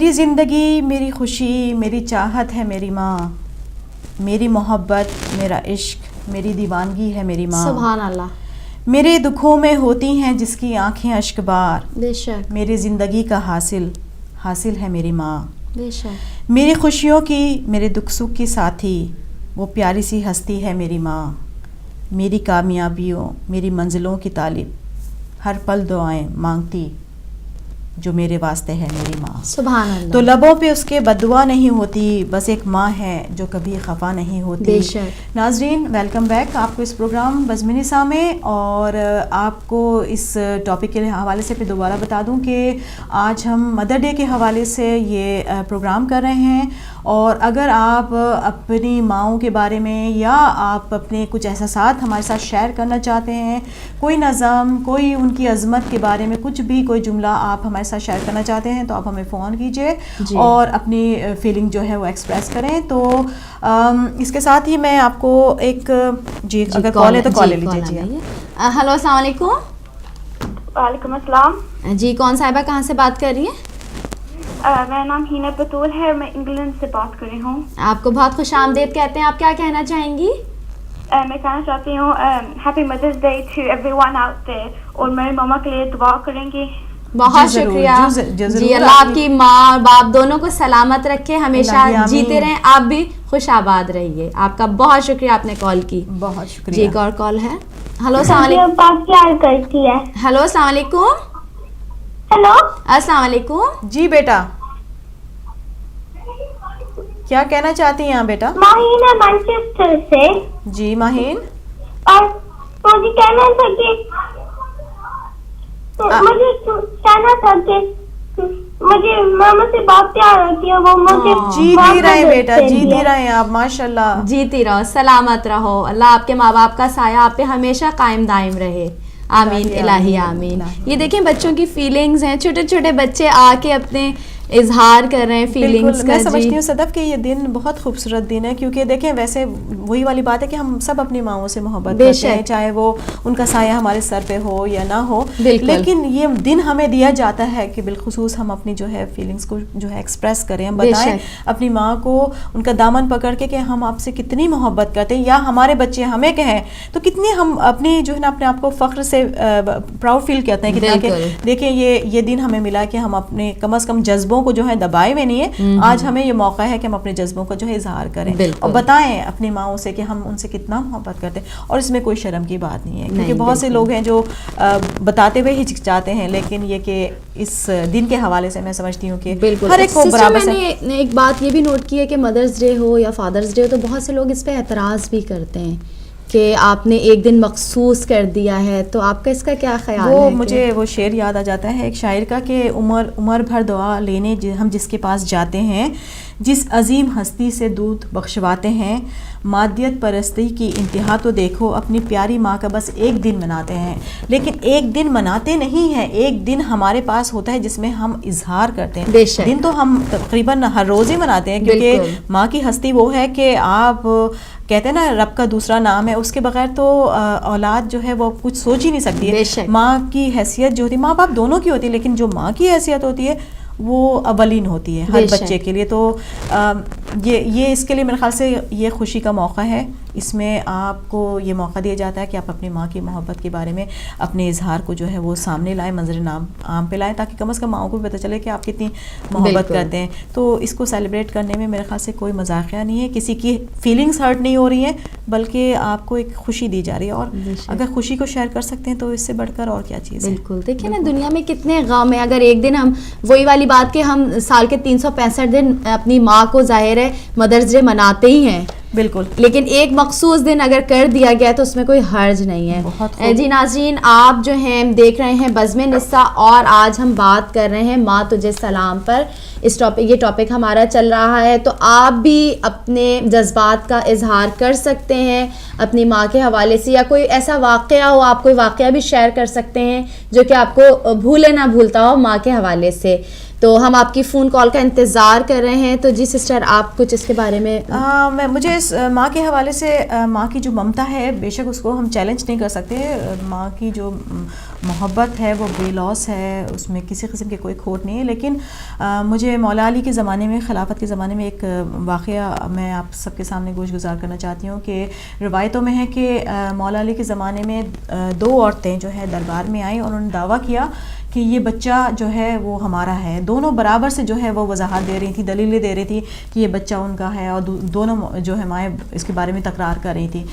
میری زندگی، میری خوشی، میری چاہت ہے میری ماں، میری محبت، میرا عشق، میری دیوانگی ہے میری ماں. سبحان اللہ. میرے دکھوں میں ہوتی ہیں جس کی آنکھیں اشک بار، بے شک میری زندگی کا حاصل ہے میری ماں. بے شک. میری خوشیوں کی، میرے دکھ سکھ کی ساتھی، وہ پیاری سی ہستی ہے میری ماں. میری کامیابیوں، میری منزلوں کی طالب، ہر پل دعائیں مانگتی جو میرے واسطے ہے میری ماں. سبحان اللہ. تو لبوں پہ اس کے بددعا نہیں ہوتی، بس ایک ماں ہے جو کبھی خفا نہیں ہوتی. بے شک. ناظرین ویلکم بیک آپ کو اس پروگرام بزم نساء میں. اور آپ کو اس ٹاپک کے حوالے سے پھر دوبارہ بتا دوں کہ آج ہم مدر ڈے کے حوالے سے یہ پروگرام کر رہے ہیں. اور اگر آپ اپنی ماؤں کے بارے میں یا آپ اپنے کچھ احساسات ہمارے ساتھ شیئر کرنا چاہتے ہیں، کوئی نظم، کوئی ان کی عظمت کے بارے میں کچھ بھی، کوئی جملہ آپ ہمارے ساتھ شیئر کرنا چاہتے ہیں تو آپ ہمیں فون کیجئے اور اپنی فیلنگ جو ہے وہ ایکسپریس کریں. تو اس کے ساتھ ہی میں آپ کو ایک اگر کال ہے تو کال لے لیجیے. جی ہلو السلام علیکم. وعلیکم السلام. جی کون صاحبہ کہاں سے بات کر رہی ہیں؟ میرا نام ہینا بطول ہے، میں انگلینڈ سے بات کر رہی ہوں. آپ کو بہت خوش آمدید کہتے ہیں. آپ کیا کہنا چاہیں گی؟ میں کہنا چاہتی ہوں happy mothers day to everyone out there, اور میری ماما کے لیے دعا کریں گی. بہت شکریہ جی. اللہ آپ کی ماں اور باپ دونوں کو سلامت رکھے، ہمیشہ جیتے رہیں، آپ بھی خوش آباد رہیے. آپ کا بہت شکریہ آپ نے کال کی. بہت شکریہ. جی ایک اور کال ہے. ہلو السلام علیکم. بات پیار کرتی ہے. ہلو السلام علیکم. ہیلو السلام علیکم. جی بیٹا کیا کہنا چاہتی ہیں آپ بیٹا؟ ماہین ہے مانچسٹر سے. جی ماہین. اور مجھے کہنا تھا کہ مجھے ماما سے بہت پیار ہوتی ہے، وہ مجھے جیتی رہے بیٹا، جیتی رہے آپ ماشاءاللہ. جیتی رہو، سلامت رہو. اللہ آپ کے ماں باپ کا سایہ آپ پہ ہمیشہ قائم دائم رہے. آمین الہی آمین. یہ دیکھیں بچوں کی فیلنگز ہیں، چھوٹے چھوٹے بچے آ کے اپنے اظہار کر رہے ہیں فیلنگز کا. میں سمجھتی ہوں صدف کہ یہ دن بہت خوبصورت دن ہے، کیونکہ دیکھیں ویسے وہی والی بات ہے کہ ہم سب اپنی ماؤں سے محبت کرتے ہیں، چاہے وہ ان کا سایہ ہمارے سر پہ ہو یا نہ ہو. لیکن یہ دن ہمیں دیا جاتا ہے کہ بالخصوص ہم اپنی جو ہے فیلنگز کو جو ہے ایکسپریس کریں، ہم بتائیں اپنی ماں کو ان کا دامن پکڑ کے کہ ہم آپ سے کتنی محبت کرتے ہیں، یا ہمارے بچے ہمیں کہیں تو کتنی ہم اپنی جو ہے نا اپنے آپ کو فخر سے پراؤڈ فیل کرتے ہیں کہ دیکھیں یہ دن ہمیں ملا کہ ہم اپنے کم از کم جذبوں کو جو ہے دبائے ہوئے نہیں ہے. آج ہمیں یہ موقع ہے کہ ہم اپنے جذبوں کا جو ہے اظہار کریں اور بتائیں اپنی ماؤں سے کہ ہم ان سے کتنا محبت کرتے ہیں. اور اس میں کوئی شرم کی بات نہیں ہے، کیونکہ بہت سے لوگ ہیں جو بتاتے ہوئے ہچکچاتے ہیں، لیکن یہ کہ اس دن کے حوالے سے میں سمجھتی ہوں کہ ہر ایک کو برابر سے. میں نے ایک بات یہ بھی نوٹ کی ہے کہ مدرس ڈے ہو یا فادرس ڈے ہو تو بہت سے لوگ اس پہ اعتراض بھی کرتے ہیں کہ آپ نے ایک دن مخصوص کر دیا ہے. تو آپ کا اس کا کیا خیال ہے؟ مجھے وہ شعر یاد آ جاتا ہے ایک شاعر کا کہ عمر بھر دعا لینے ہم جس کے پاس جاتے ہیں، جس عظیم ہستی سے دودھ بخشواتے ہیں، مادیت پرستی کی انتہا تو دیکھو، اپنی پیاری ماں کا بس ایک دن مناتے ہیں. لیکن ایک دن مناتے نہیں ہیں، ایک دن ہمارے پاس ہوتا ہے جس میں ہم اظہار کرتے ہیں. دن تو ہم تقریباً ہر روز ہی مناتے ہیں، کیونکہ ماں کی ہستی وہ ہے کہ آپ کہتے ہیں نا رب کا دوسرا نام ہے، اس کے بغیر تو اولاد جو ہے وہ کچھ سوچ ہی نہیں سکتی ہے. ماں کی حیثیت جو ہوتی ہے، ماں باپ دونوں کی ہوتی ہے، لیکن جو ماں کی حیثیت ہوتی ہے وہ اولین ہوتی ہے ہر بچے کے لیے. تو یہ اس کے لیے میرے خیال سے یہ خوشی کا موقع ہے. اس میں آپ کو یہ موقع دیا جاتا ہے کہ آپ اپنی ماں کی محبت کے بارے میں اپنے اظہار کو جو ہے وہ سامنے لائیں، منظر عام پہ لائیں، تاکہ کم از کم ماؤں کو بھی پتہ چلے کہ آپ کتنی محبت کرتے ہیں. تو اس کو سیلیبریٹ کرنے میں میرے خیال سے کوئی مذاقیہ نہیں ہے، کسی کی فیلنگز ہرٹ نہیں ہو رہی ہیں، بلکہ آپ کو ایک خوشی دی جا رہی ہے. اور اگر خوشی کو شیئر کر سکتے ہیں تو اس سے بڑھ کر اور کیا چیز ہے. بالکل. دیکھیں نا دنیا میں کتنے غم ہیں. اگر ایک دن ہم وہی والی بات کہ ہم سال کے 365 دن اپنی ماں کو ظاہر ہے مدرس ڈے مناتے ہی ہیں، بالکل، لیکن ایک مخصوص دن اگر کر دیا گیا تو اس میں کوئی حرج نہیں ہے. جی ناظرین آپ جو ہیں دیکھ رہے ہیں بزم نساء، اور آج ہم بات کر رہے ہیں ماں تجھے سلام پر. یہ ٹاپک ہمارا چل رہا ہے. تو آپ بھی اپنے جذبات کا اظہار کر سکتے ہیں اپنی ماں کے حوالے سے، یا کوئی ایسا واقعہ ہو، آپ کوئی واقعہ بھی شیئر کر سکتے ہیں جو کہ آپ کو بھولے نہ بھولتا ہو ماں کے حوالے سے. تو ہم آپ کی فون کال کا انتظار کر رہے ہیں. تو جی سسٹر آپ کچھ اس کے بارے میں مجھے اس ماں کے حوالے سے ماں کی جو ممتا ہے بے شک اس کو ہم چیلنج نہیں کر سکتے. ماں کی جو محبت ہے وہ بے لوس ہے, اس میں کسی قسم کی کوئی کھوٹ نہیں ہے. لیکن مجھے مولا علی کے زمانے میں, خلافت کے زمانے میں ایک واقعہ میں آپ سب کے سامنے گوش گزار کرنا چاہتی ہوں کہ روایتوں میں ہے کہ مولا علی کے زمانے میں 2 عورتیں جو ہے دربار میں آئیں اور انہوں نے دعویٰ کیا کہ یہ بچہ جو ہے وہ ہمارا ہے. دونوں برابر سے جو ہے وہ وضاحت دے رہی تھی, دلیلیں دے رہی تھی کہ یہ بچہ ان کا ہے, اور دونوں جو ہے مائیں اس کے بارے میں تکرار کر رہی تھی.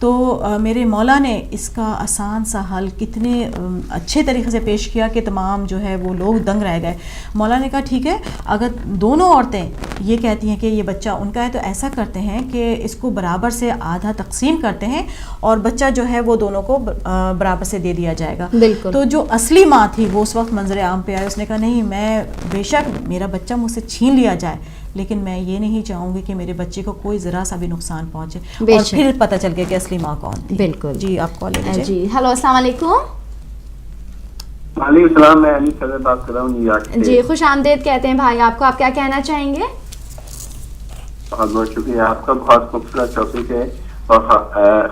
تو میرے مولا نے اس کا آسان سا حل کتنے اچھے طریقے سے پیش کیا کہ تمام جو ہے وہ لوگ دنگ رہ گئے. مولا نے کہا ٹھیک ہے, اگر دونوں عورتیں یہ کہتی ہیں کہ یہ بچہ ان کا ہے تو ایسا کرتے ہیں کہ اس کو برابر سے آدھا تقسیم کرتے ہیں اور بچہ جو ہے وہ دونوں کو برابر سے دے دیا جائے گا. تو جو اصلی ماں تھی وہ اس وقت منظر عام پہ آئی, اس نے کہا نہیں, میں بے شک میرا بچہ مجھ سے چھین لیا جائے لیکن میں یہ نہیں چاہوں گی کہ میرے بچے کو کوئی ذرا سا بھی نقصان پہنچے. اور پھر پتہ چل گیا کہ اصلی ماں کون تھی. بالکل جی آپ کال لے لیجیے. جی ہیلو السلام علیکم. وعلیکم السلام, میں علی صدر بات کر رہا ہوں نیو یارک سے. جی خوش آمدید کہتے ہیں بھائی آپ کو, آپ کیا کہنا چاہیں گے؟ بہت بہت شکریہ آپ کا, بہت خوبصورت ٹاپک ہے اور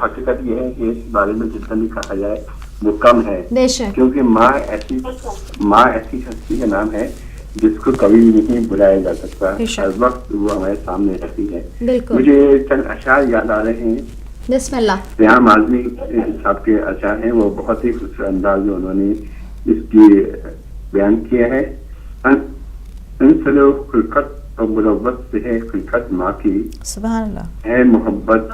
حقیقت یہ ہے کہ اس بارے میں جتنا بھی کہا جائے وہ کم ہے. بے شک, کیونکہ ماں ایسی ہستی کا نام ہے جس کو کبھی نہیں بلایا جا سکتا, ہر وقت وہ ہمارے سامنے رہتی ہے. مجھے چند اشعار یاد آ رہے ہیں. بسم اللہ. ریحان اعظمی صاحب کے اشعار ہیں, وہ بہت ہی خوبصورت انداز میں انہوں نے اس کی بیان کیا ہے. انسلو خلقت اور ملوث سے ہے خلقت ماں کی, سبحان اللہ, ہے محبت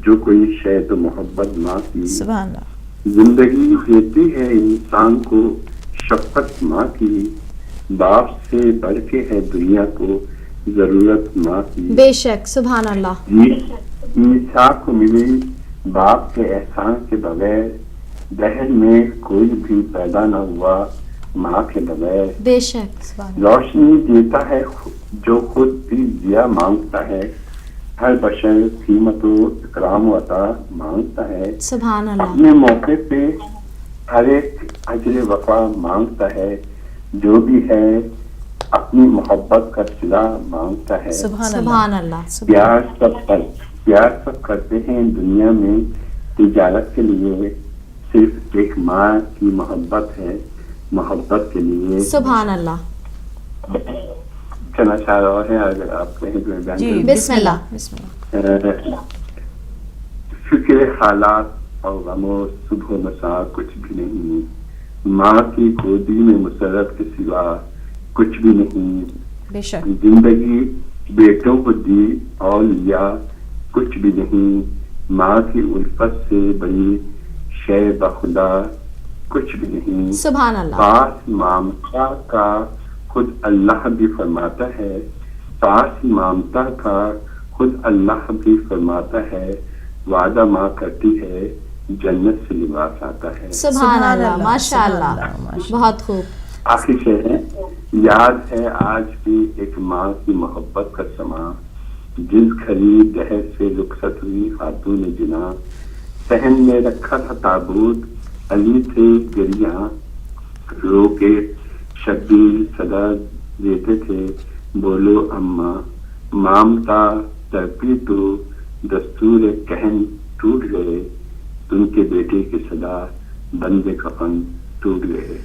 جو کوئی شے تو محبت ماں کی. سبحان اللہ. زندگی دیتی ہے انسان کو شفقت ماں کی, باپ سے بڑھ کے ہے دنیا کو ضرورت ماں کی. بے شک, سبحان اللہ. عیسیٰ کو ملی باپ کے احسان کے بغیر, دہر میں کوئی بھی پیدا نہ ہوا ماں کے بغیر. بے شک, روشنی دیتا ہے جو خود بھی ضیا مانگتا ہے, ہر بشر قیمت و اکرام و عطا مانگتا ہے. سبحان اللہ. اپنے موقع پہ ہر ایک اجر وفا مانگتا ہے, جو بھی ہے اپنی محبت کا صلہ مانگتا ہے. سبحان اللہ. پیار سب کرتے ہیں دنیا میں تجارت کے لیے, صرف ایک ماں کی محبت ہے محبت کے لیے. سبحان اللہ. چنا چاہ رہا ہے اگر آپ کہیں تو جی بسم اللہ. فکر حالات اور غم و صبح و مساء کچھ بھی نہیں, ماں کی گودی میں مسرت کے سوا کچھ بھی نہیں. بے شک. زندگی بیٹوں کو دی اور لیا کچھ بھی نہیں, ماں کی الفت سے بڑی شے بخدا کچھ بھی نہیں. سبحان اللہ. پاس مامتا کا خود اللہ بھی فرماتا ہے, پاس مامتا کا خود اللہ بھی فرماتا ہے, وعدہ ماں کرتی ہے جنت سے لباس آتا ہے. سبحان اللہ, ماشاء اللہ, بہت خوب. آخری شعر ہے, یاد ہے آج بھی ایک ماں کی محبت کا سما, جس گھڑی دہر سے رخصت ہوئی خاتون جنا, صحن میں رکھا تھا تابوت علی تھے گریاں, رو کے شبیر صدا دیتے تھے بولو اماں, مامتا تڑپی تو دستور کہن ٹوٹ گئے, تم کے بیٹے کی صدا بندے کفن ٹوٹ گئے.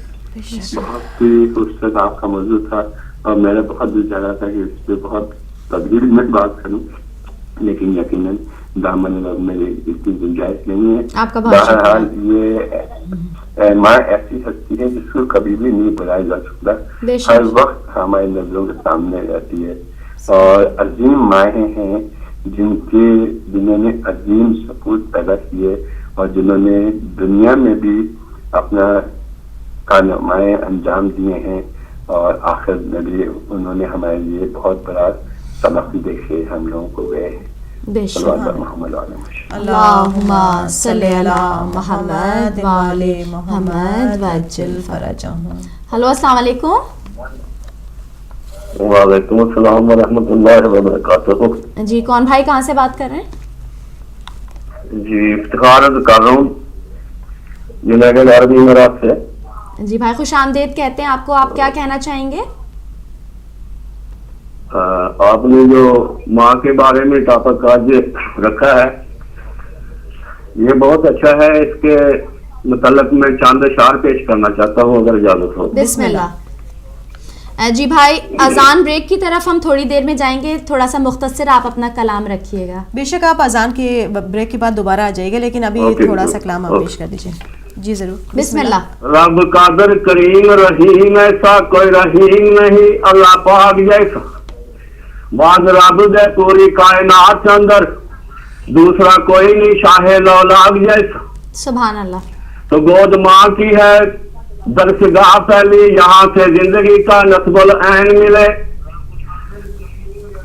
بہت ہی خوبصورت آپ کا موضوع تھا اور میرا بہت دل چاہ رہا تھا کہ اس پہ بہت تبدیل میں بات کروں, لیکن یقیناً دامن رب میں اتنی گنجائش نہیں ہے. بہرحال یہ ماں ایسی ہستی ہے جس کو کبھی بھی نہیں بلایا جا سکتا, ہر وقت ہماری نظروں کے سامنے رہتی ہے, اور عظیم مائیں ہیں جنہوں نے عظیم سپوت پیدا کیے اور جنہوں نے دنیا میں بھی اپنا کارنامے انجام دیے ہیں, اور آخر میں بھی انہوں نے ہمارے لیے بہت بڑا سبق دیکھے ہم لوگوں کو گئے. اللہم صلی علی محمد وعلی محمد وعجل فرجہم. ہلو السلام علیکم. وعلیکم السلام ورحمۃ اللہ وبرکاتہ. جی کون بھائی, کہاں سے بات کر رہے ہیں؟ جی افتخار کر رہا ہوں یونائیٹڈ عرب امارات سے. جی بھائی خوش آمدید کہتے ہیں آپ کو, آپ کیا کہنا چاہیں گے؟ آپ نے جو ماں کے بارے میں ٹاپک آج رکھا ہے یہ بہت اچھا ہے. اس کے متعلق میں چاند اشعار پیش کرنا چاہتا ہوں اگر اجازت ہو. بسم اللہ. جی بھائی اذان بریک کی طرف ہم تھوڑی دیر میں جائیں گے, تھوڑا سا مختصر آپ اپنا کلام رکھیے گا. بے شک آپ اذان کے بریک کے بعد دوبارہ آ جائے گا, لیکن ابھی تھوڑا سا کلام آپ پیش کر دیجیے. جی ضرور. بسم اللہ. رب قادر کریم رحیم ایسا کوئی رحیم نہیں اللہ پاک جیسا, بعد رب دے پوری کائنات کے اندر دوسرا کوئی نہیں شاہ لولاک جیسا. سبحان اللہ. تو گود ماں کی ہے درسگاہ پہلی, یہاں سے زندگی کا نصب العین ملے,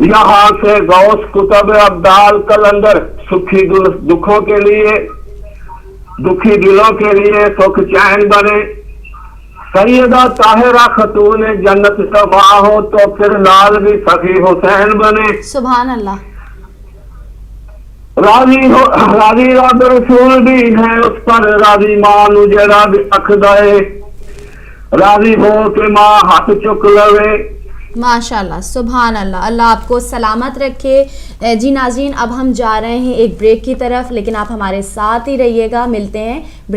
یہاں سے غوث کتب ابدال کلندر سکھی دکھوں کے لیے دکھی دلوں کے لیے سکھ چین بنے. سیدہ طاہرہ خاتون جنت سما ہو تو پھر لال بھی سخی حسین بنے. سبحان اللہ. راضی رب رسول بھی ہے اس پر, راضی ماں جڑا بھی اکھدائے, راضی ہو کہ ماں ہاتھ چک لوے. ماشاء اللہ. سبحان اللہ. اللہ آپ کو سلامت رکھے. جی ناظرین اب ہم جا رہے ہیں ایک بریک کی طرف, لیکن آپ ہمارے ساتھ ہی رہیے گا. ملتے ہیں بریک.